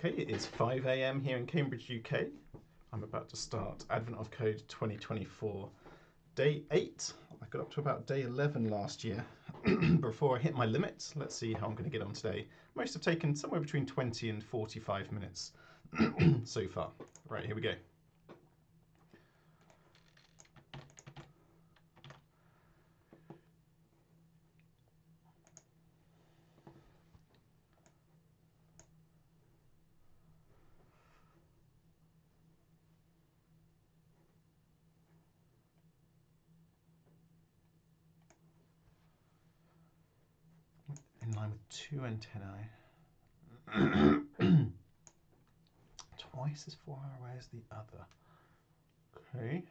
Okay, it is 5 AM here in Cambridge, UK. I'm about to start Advent of Code 2024, day 8. I got up to about day 11 last year before I hit my limit. Let's see how I'm going to get on today. Most have taken somewhere between 20 and 45 minutes so far. Right, here we go. In line with 2 antennae. Twice as far away as the other. Okay.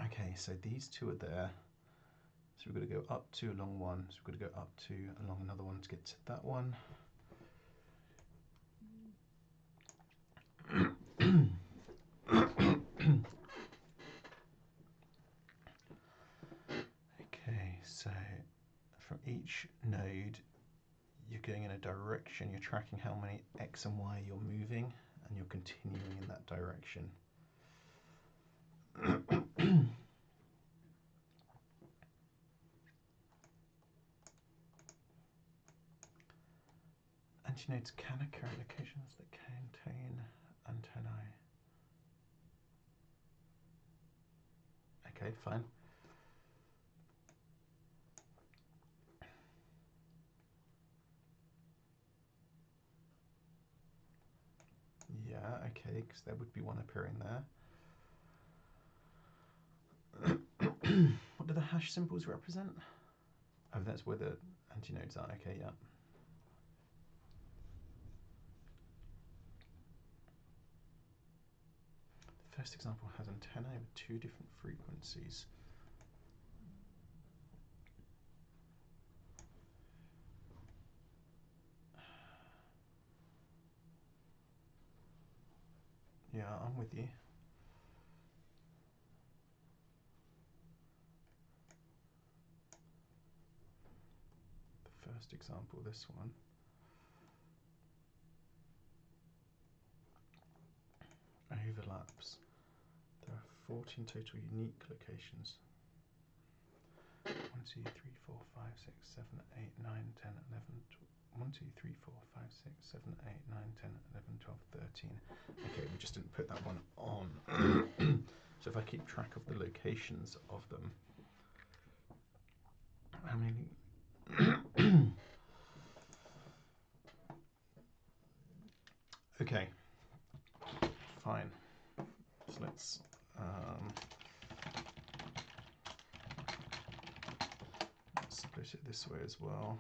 Okay, so these two are there. So we've got to go up 2 along one. So we've got to go up 2 along another one to get to that one. Okay, so from each node, you're going in a direction, you're tracking how many X and Y you're moving, and you're continuing in that direction. Antinodes can occur at locations that contain antennae. Okay, fine. Yeah, okay, because there would be one appearing there. What do the hash symbols represent? Oh, that's where the antinodes are. Okay, yeah. The first example has antennae with 2 different frequencies. Yeah, I'm with you. The first example, this one. Overlaps. There are 14 total unique locations. 1, 2, 3, 4, 5, 6, 7, 8, 9, 10, 11, 1, 2, 3, 4, 5, 6, 7, 8, 9, 10, 11, 12, 13. Okay, we just didn't put that one on. So if I keep track of the locations of them, how many? Okay, fine. So let's split it this way as well.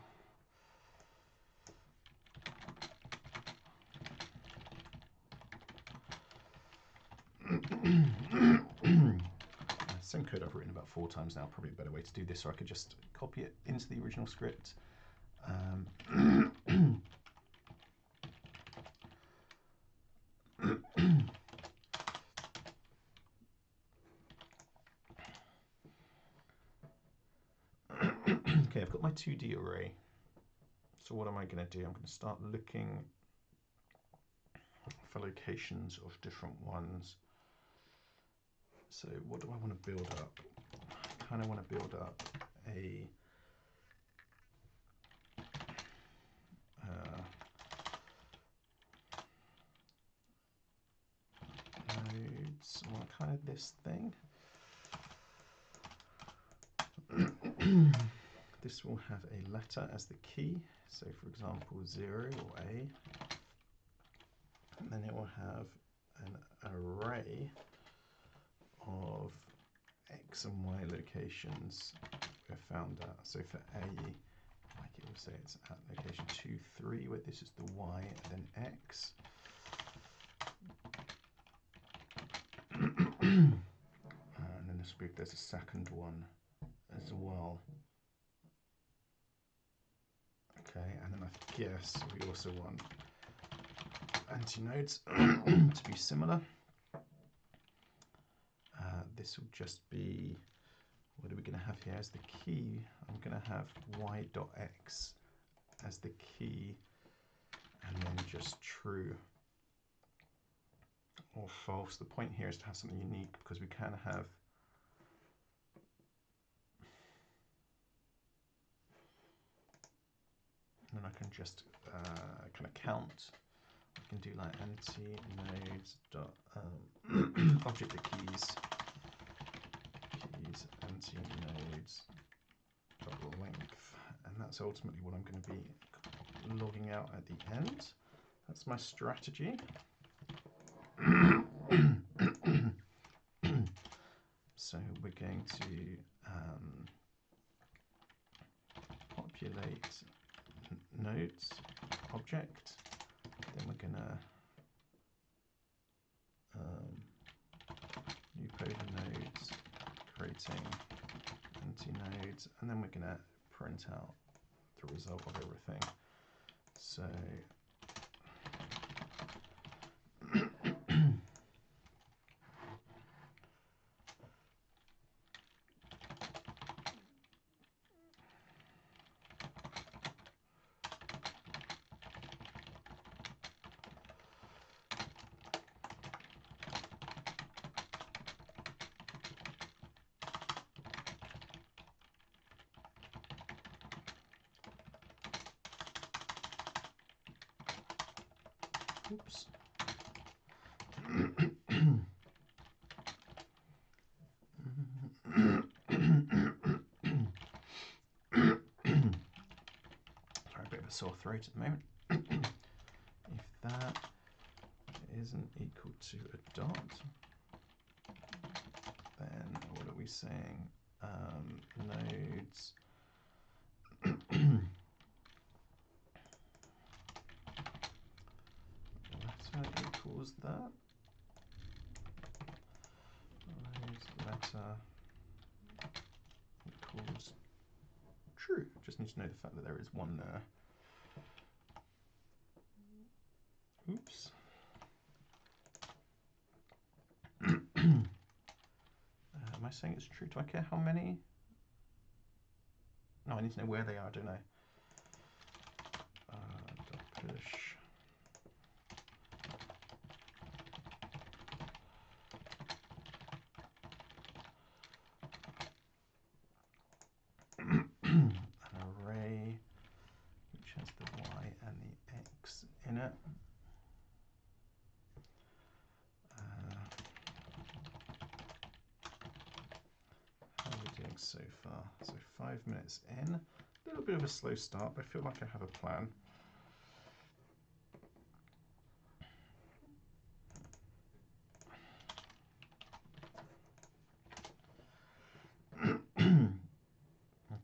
Same code I've written about 4 times now, probably a better way to do this, so I could just copy it into the original script. Okay, I've got my 2D array. So what am I going to do? I'm going to start looking for locations of different ones. So what do I want to build up? I kind of want to build up a nodes, well, kind of this thing. This will have a letter as the key, so for example 0 or A, and then it will have an array of X and Y locations we're found at. So for A, like it will say it's at location 2, 3, where this is the Y, and then X. And then there's a second one as well. Okay, and then I guess we also want antinodes to be similar. This will just be, what are we going to have here as the key, I'm going to have y.x as the key, and then just true or false. The point here is to have something unique, because we can have and then I can just kind of count. I can do like anti-nodes dot object of keys anti-nodes dot length, and that's ultimately what I'm going to be logging out at the end. That's my strategy. So we're going to populate nodes object, then we're going to loop over nodes, creating anti-nodes, and then we're going to print out the result of everything. So oops. Sorry, a bit of a sore throat at the moment. If that isn't equal to a dot, then what are we saying? Nodes letter equals that. Nodes letter equals true. Just need to know the fact that there is one there. Oops. Am I saying it's true? Do I care how many? No, I need to know where they are, don't I? Push. An array which has the y and the x in it. How are we doing so far? So 5 minutes in. A little bit of a slow start, but I feel like I have a plan.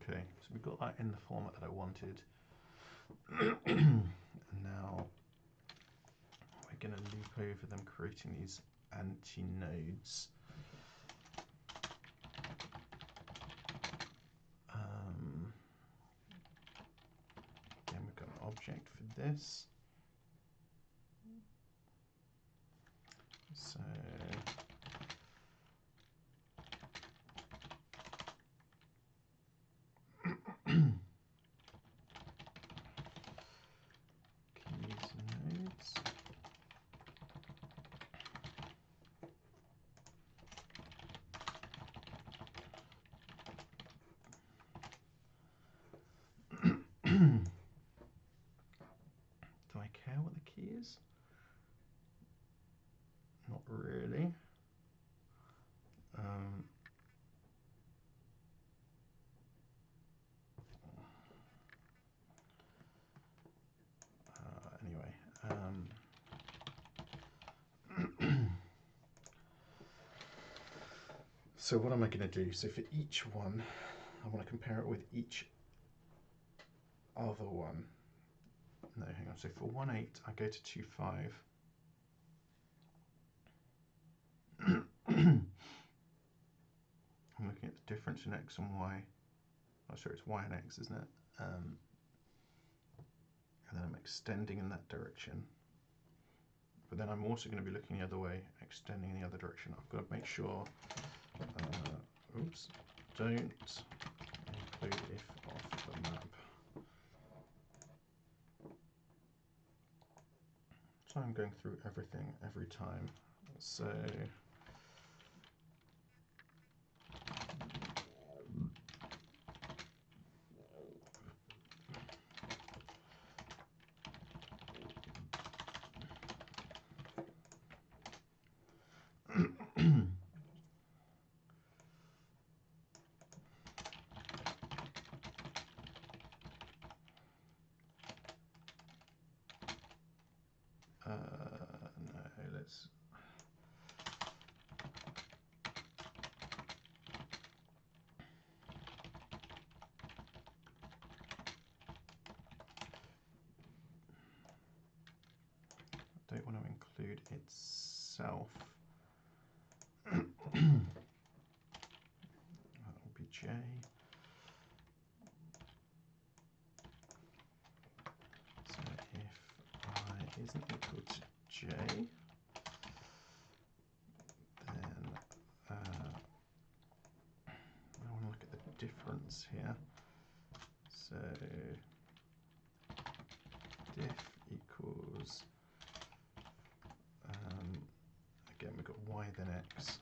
Okay, so we got that in the format that I wanted. And now we're going to loop over them, creating these anti-nodes. Then we've got an object for this. So keys nodes. Do I care what the key is? Not really. Anyway. So what am I going to do? So for each one, I want to compare it with each other one. No, hang on. So for 1.8, I go to 2.5. I'm looking at the difference in x and y. Oh, sorry, it's y and x, isn't it? And then I'm extending in that direction. But then I'm also going to be looking the other way, extending in the other direction. I've got to make sure, oops, don't why I'm going through everything every time. So no, let's don't want to include itself. That will be J. So if I isn't equal to J, then I want to look at the difference here. So diff equals, again we've got y then x.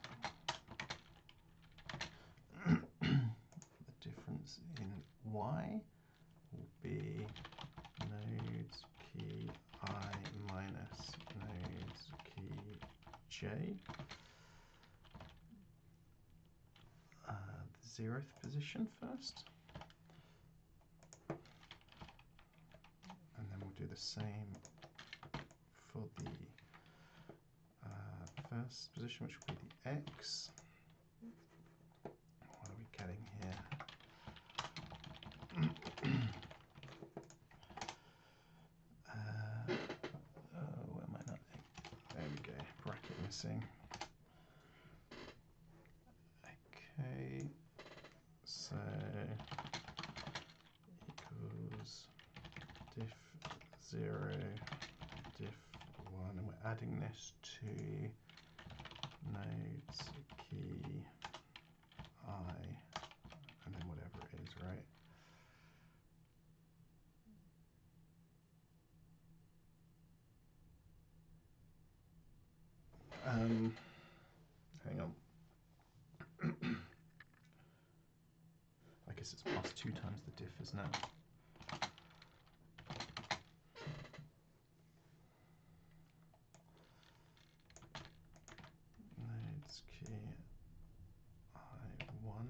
The difference in y will be nodes key I minus nodes key j. The 0th position first. And then we'll do the same for the first position, which will be the x. What are we getting here? Where am I not? There we go, bracket missing. Okay, so equals diff 0, diff 1, and we're adding this to nodes key I, and then whatever it is, right? Hang on. I guess it's plus 2 times the diff, isn't it? Nodes key I1.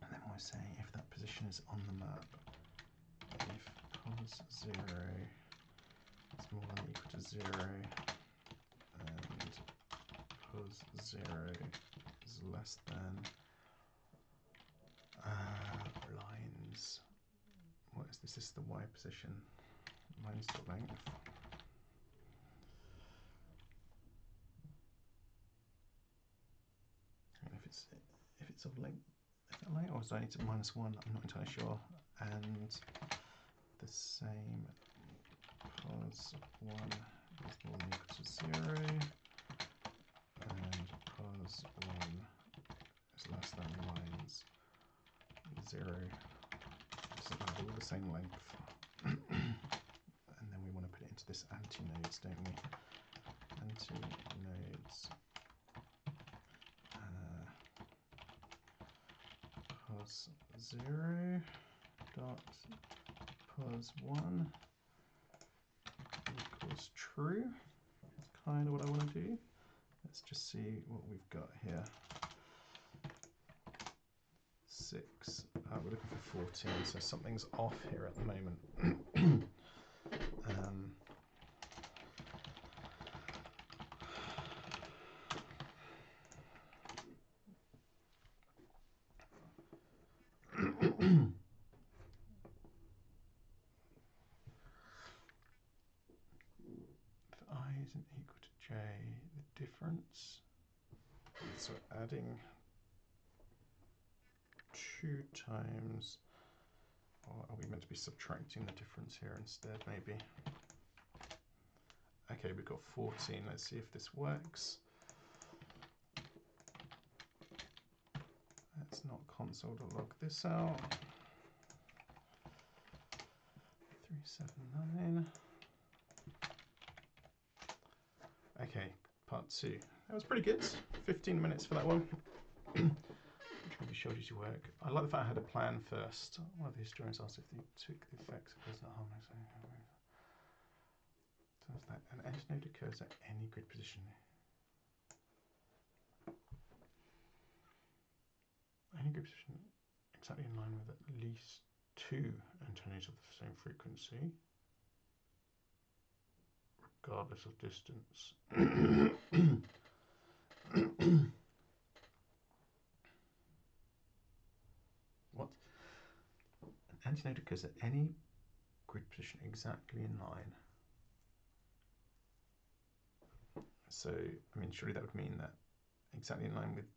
And then we're saying if that position is on the map, if pos 0 is more than or equal to 0 and pos 0 is less than lines. What is this? This is the y position. Lines to length. And if it's of length, or do I need to -1? I'm not entirely sure. And the same pos 1 is more than or equal to 0, and pos 1 is less than lines 0. So they're all the same length. And then we want to put it into this anti-nodes, don't we? Anti-nodes pos 0 dot pos 1 equals true. That's kind of what I want to do. Let's just see what we've got here. 6. We're looking for 14, so something's off here at the moment. If I isn't equal to j, the difference, so adding 2 times, or are we meant to be subtracting the difference here instead, maybe? Okay, we've got 14. Let's see if this works. It's not console to log this out. 379. Okay, part 2. That was pretty good. 15 minutes for that one. Which maybe showed you to work. I like the fact I had a plan first. One of the historians asked if you took the effects of personal harmonics. Tells that an edge node occurs at any grid position. Any grid position exactly in line with at least 2 antennas of the same frequency, regardless of distance. What? An antinode occurs at any grid position exactly in line. So, I mean, surely that would mean that exactly in line with,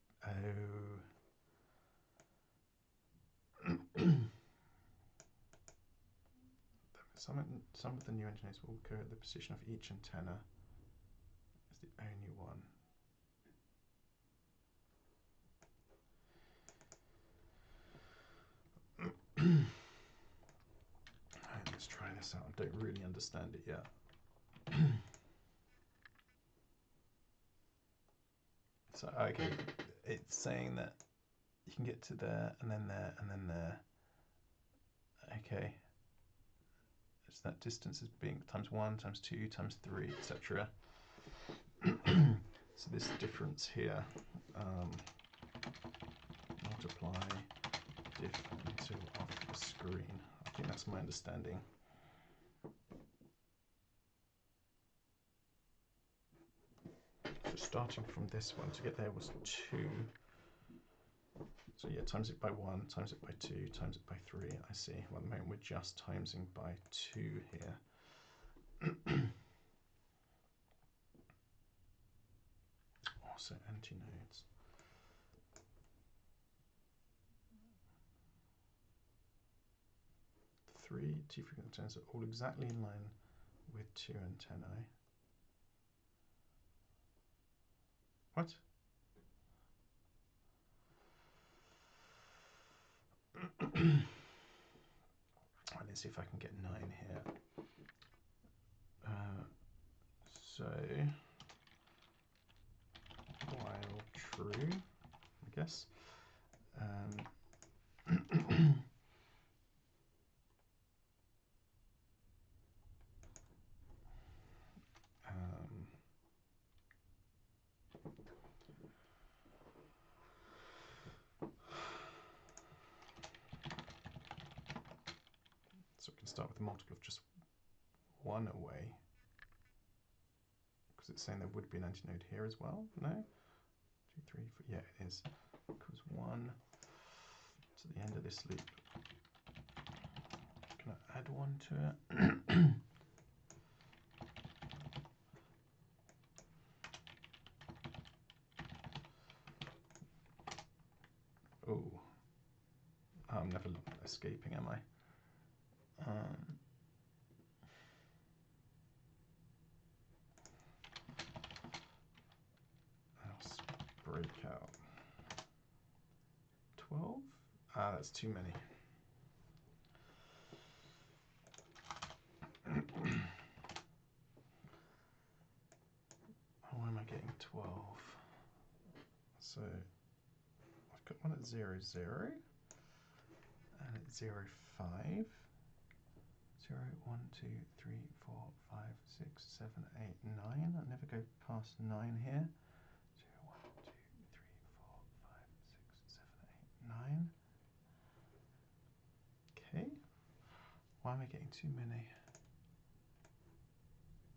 some of the new antennas will occur at the position of each antenna as the only one. Right, let's try this out. I don't really understand it yet. So, okay, it's saying that you can get to there, and then there, and then there. Okay. So that distance is being times 1, times 2, times 3, etc. So this difference here, multiply diff until off the screen. I think that's my understanding. So starting from this one to get there was 2. So yeah, times it by 1, times it by 2, times it by 3. I see. Well, at the moment we're just timesing by 2 here. Also antinodes. 3 T-frequent antennas are all exactly in line with 2 antennae. What? Right, let's see if I can get 9 here. So, while true, I guess. So we can start with a multiple of just 1 away, because it's saying there would be an antinode here as well. No? 2, 3, 4. Yeah, it is. Because 1 to the end of this loop. Can I add 1 to it? Oh, I'm never escaping, am I? Else breakout 12. Ah, that's too many. Why am I getting 12? So I've got one at 0, 0, and at 0, 5. 0, 1, 2, 3, 4, 5, 6, 7, 8, 9. I'll never go past 9 here. 0, 1, 2, 3, 4, 5, 6, 7, 8, 9. Okay. Why am I getting too many?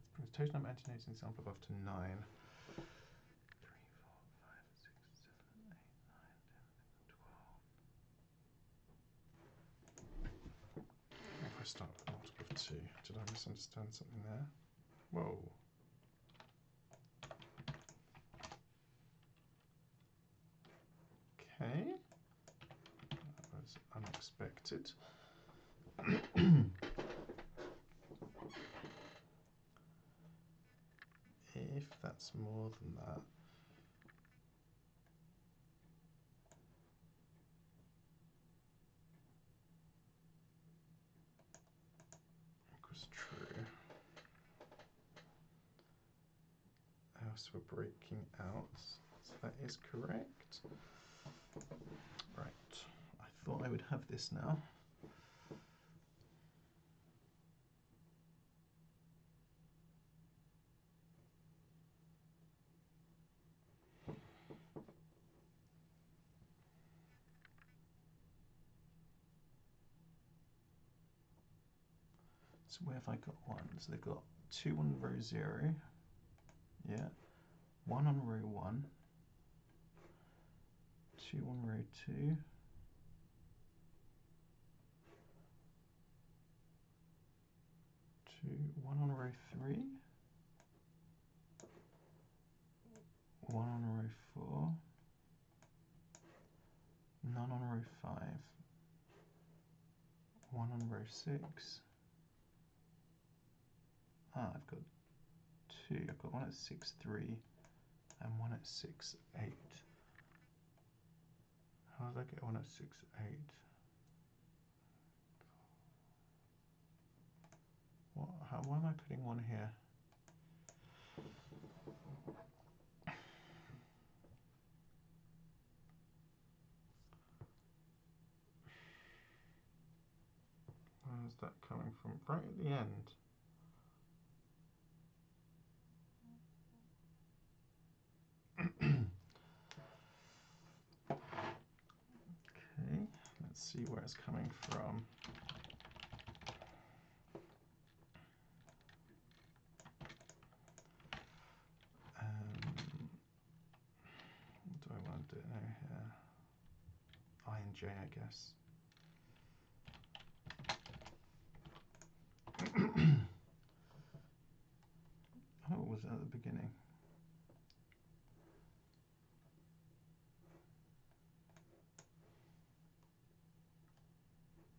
Let's bring the total number of antinodes in the sample above to 9. 3, 4, 5, 6, 7, 8, 9, 10, 11, 12. If I start with a multiple of 2, did I misunderstand something there? Whoa. Okay. That was unexpected. If that's more than that, because we're breaking out. So that is correct. Right, I thought I would have this now. So where have I got one? So they've got 2 on row 0, yeah, 1 on row 1, 2 on row 2, 1 on row 3, 1 on row 4, none on row 5, 1 on row 6. I've got 2. I've got one at 6.3 and one at 6.8. How did I get one at 6.8? Why am I putting one here? Where's that coming from? Right at the end. Okay, let's see where it's coming from. What do I want to do here? I and J, I guess. Oh, it was at the beginning.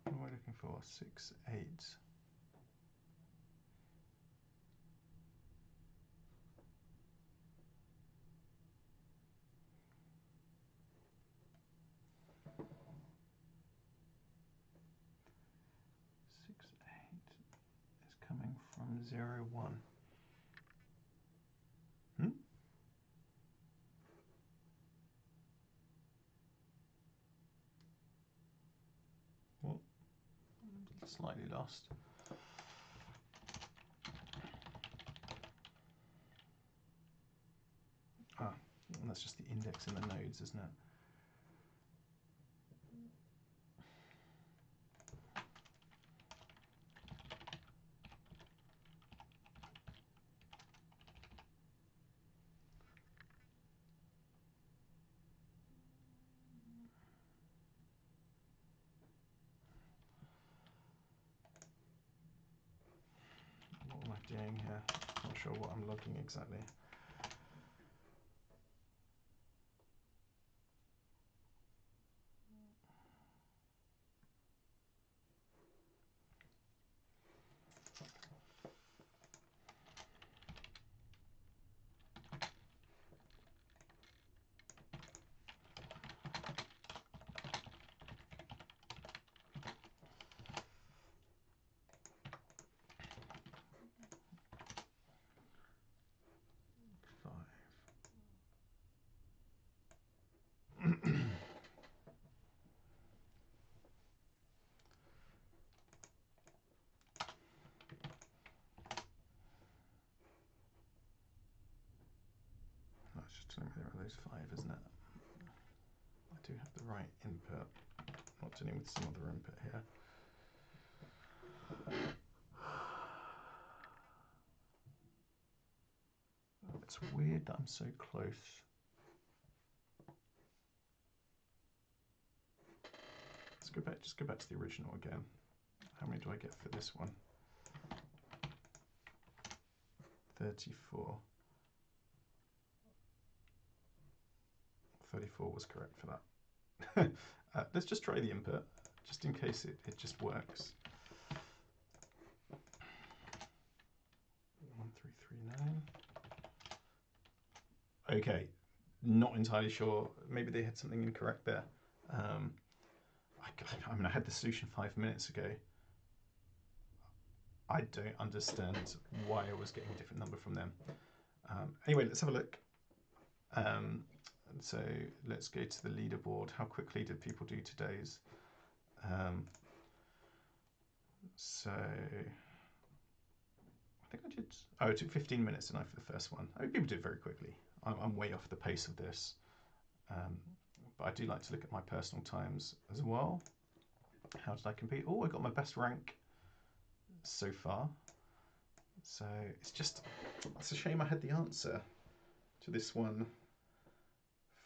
What am I looking for? 6.8. Is coming from 0, 1. Well, slightly lost. That's just the index in the nodes, isn't it? What am I doing here? Not sure what I'm logging exactly. It's just telling me there are those 5, isn't it? I do have the right input. Not dealing with some other input here. It's weird that I'm so close. Let's go back. Just go back to the original again. How many do I get for this one? 34. 34 was correct for that. Let's just try the input, just in case it just works. 1339. Okay, not entirely sure. Maybe they had something incorrect there. I mean, I had the solution 5 minutes ago. I don't understand why I was getting a different number from them. Anyway, let's have a look. So let's go to the leaderboard. How quickly did people do today's? So I think I did. Oh, it took 15 minutes tonight for the first one. I mean, people do it very quickly. I'm way off the pace of this, but I do like to look at my personal times as well. How did I compete? Oh, I got my best rank so far. So it's a shame I had the answer to this one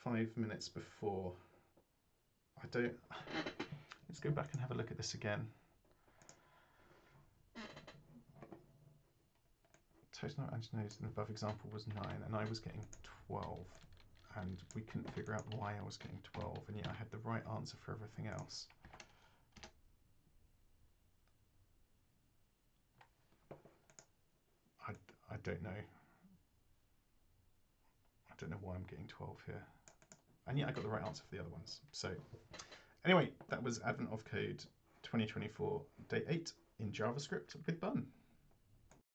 5 minutes before. Let's go back and have a look at this again. Total number of antinodes in the above example was 9, and I was getting 12. And we couldn't figure out why I was getting 12, and yet I had the right answer for everything else. I don't know. I don't know why I'm getting 12 here. And yet I got the right answer for the other ones. So anyway, that was Advent of Code 2024, Day 8 in JavaScript with Bun.